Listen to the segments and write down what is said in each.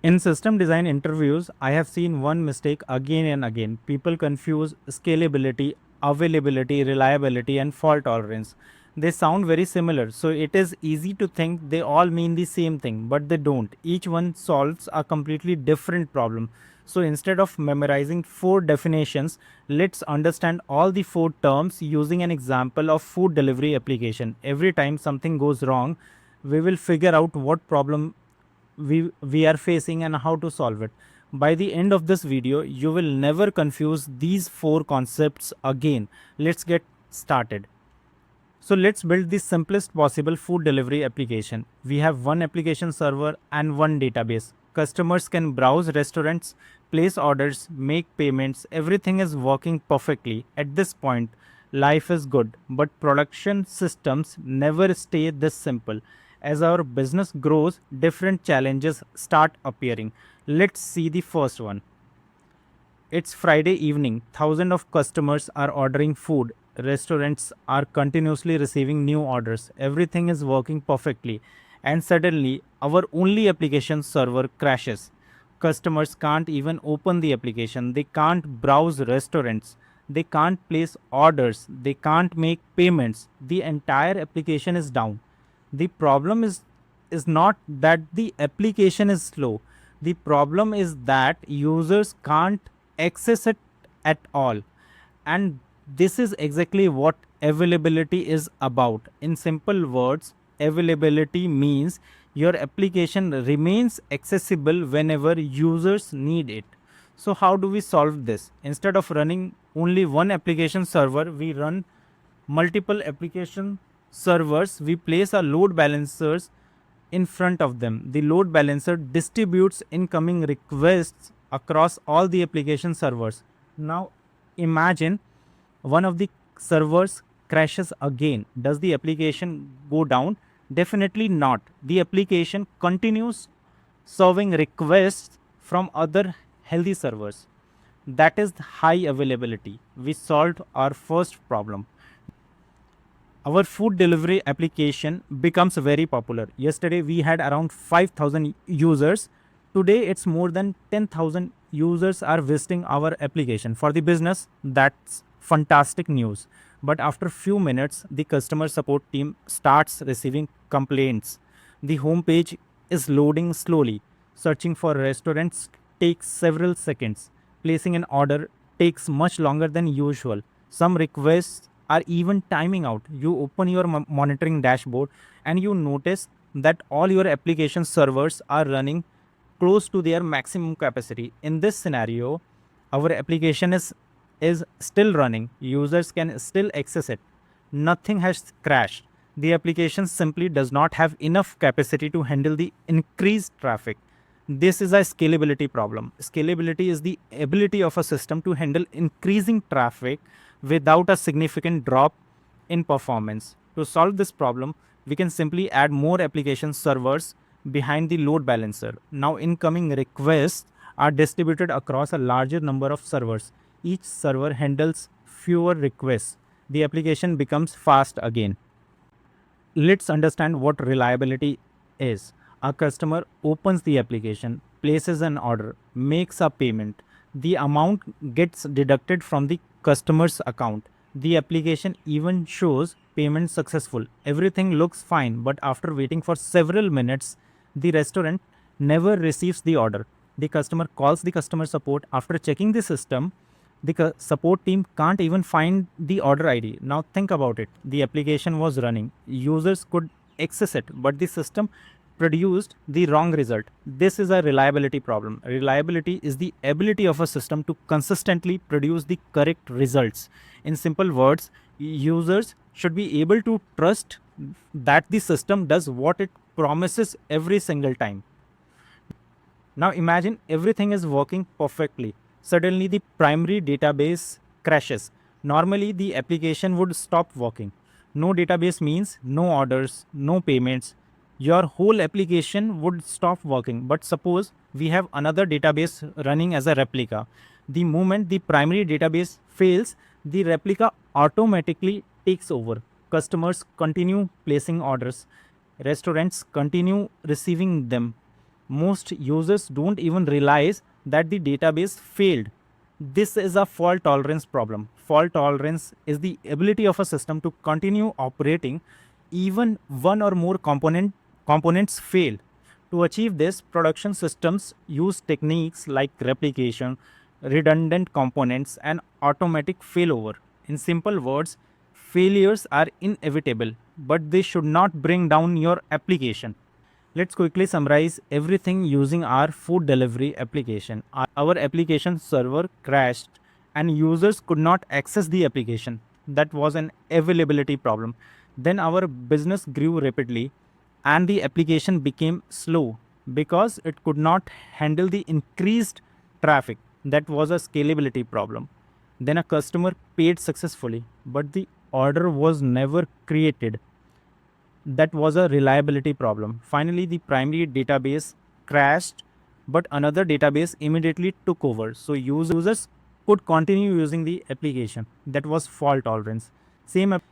In system design interviews, I have seen one mistake again and again. People confuse scalability, availability, reliability, and fault tolerance. They sound very similar, so it is easy to think they all mean the same thing, but they don't. Each one solves a completely different problem. So instead of memorizing four definitions, let's understand all the four terms using an example of food delivery application. Every time something goes wrong, we will figure out what problem we are facing and how to solve it. By the end of this video, you will never confuse these four concepts again. Let's get started. So let's build the simplest possible food delivery application. We have one application server and one database. Customers can browse restaurants, place orders, make payments. Everything is working perfectly. At this point, life is good, but production systems never stay this simple. As our business grows, different challenges start appearing. Let's see the first one. It's Friday evening. Thousands of customers are ordering food. Restaurants are continuously receiving new orders. Everything is working perfectly. And suddenly, our only application server crashes. Customers can't even open the application. They can't browse restaurants. They can't place orders. They can't make payments. The entire application is down. The problem is not that the application is slow. The problem is that users can't access it at all. And this is exactly what availability is about. In simple words, availability means your application remains accessible whenever users need it. So how do we solve this? Instead of running only one application server, we run multiple application servers. We place a load balancers in front of them. The load balancer distributes incoming requests across all the application servers. Now imagine one of the servers crashes again. Does the application go down? Definitely not. The application continues serving requests from other healthy servers. That is high availability. We solved our first problem. Our food delivery application becomes very popular. Yesterday we had around 5,000 users. Today it's more than 10,000 users are visiting our application. For the business, that's fantastic news. But after few minutes, the customer support team starts receiving complaints. The homepage is loading slowly. Searching for restaurants takes several seconds. Placing an order takes much longer than usual. Some requests are even timing out. You open your monitoring dashboard and you notice that all your application servers are running close to their maximum capacity. In this scenario, our application is still running. Users can still access it. Nothing has crashed. The application simply does not have enough capacity to handle the increased traffic. This is a scalability problem. Scalability is the ability of a system to handle increasing traffic without a significant drop in performance. To solve this problem, we can simply add more application servers behind the load balancer. Now incoming requests are distributed across a larger number of servers. Each server handles fewer requests. The application becomes fast again. Let's understand what reliability is. A customer opens the application, places an order, makes a payment. The amount gets deducted from the customer's account. The application even shows payment successful. Everything looks fine, but after waiting for several minutes, the restaurant never receives the order. The customer calls the customer support. After checking the system, the support team can't even find the order ID. Now think about it. The application was running. Users could access it, but the system produced the wrong result. This is a reliability problem. Reliability is the ability of a system to consistently produce the correct results. In simple words, users should be able to trust that the system does what it promises every single time. Now imagine everything is working perfectly. Suddenly the primary database crashes. Normally the application would stop working. No database means no orders, no payments. Your whole application would stop working. But suppose we have another database running as a replica. The moment the primary database fails, the replica automatically takes over. Customers continue placing orders. Restaurants continue receiving them. Most users don't even realize that the database failed. This is a fault tolerance problem. Fault tolerance is the ability of a system to continue operating even one or more components fail. To achieve this, production systems use techniques like replication, redundant components, and automatic failover. In simple words, failures are inevitable, but they should not bring down your application. Let's quickly summarize everything using our food delivery application. Our application server crashed and users could not access the application. That was an availability problem. Then our business grew rapidly and the application became slow because it could not handle the increased traffic. That was a scalability problem. Then a customer paid successfully, but the order was never created. That was a reliability problem. Finally, the primary database crashed, but another database immediately took over. So users could continue using the application. That was fault tolerance.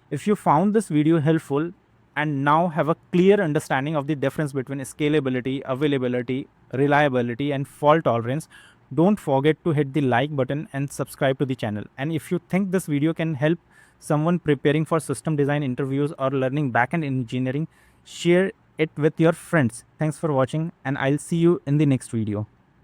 If you found this video helpful and now have a clear understanding of the difference between scalability, availability, reliability, and fault tolerance, don't forget to hit the like button and subscribe to the channel. And if you think this video can help someone preparing for system design interviews or learning backend engineering, share it with your friends. Thanks for watching, and I'll see you in the next video.